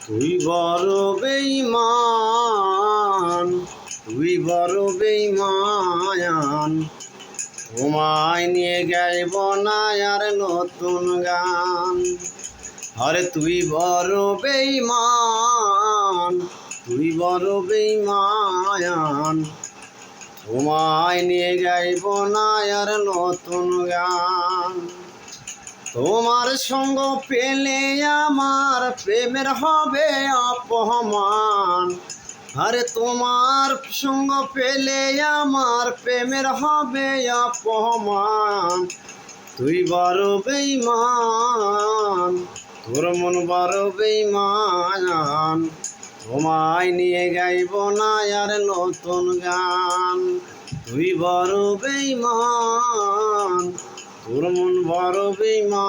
তুই বড় বেঈমান, তুই বড় বেঈমান, তোমায় নিয়ে গাইব না আর নতুন গান। আরে তুই বড় বেঈমান, তুই বড় বেঈমান, তোমায় নিয়ে গাইব না আর নতুন গান। তোমার সঙ্গ পেলে আমার প্রেমের হবে অপমান। আরে তোমার সঙ্গ পেলে আমার প্রেমের হবে অপমান। তুই বড় বেঈমান, তোর মন বড় বেঈমান, তোমায় নিয়ে গাইব না আর নতুন গান। তুই বড় বেঈমান, তোর মন বড় বেঈমান।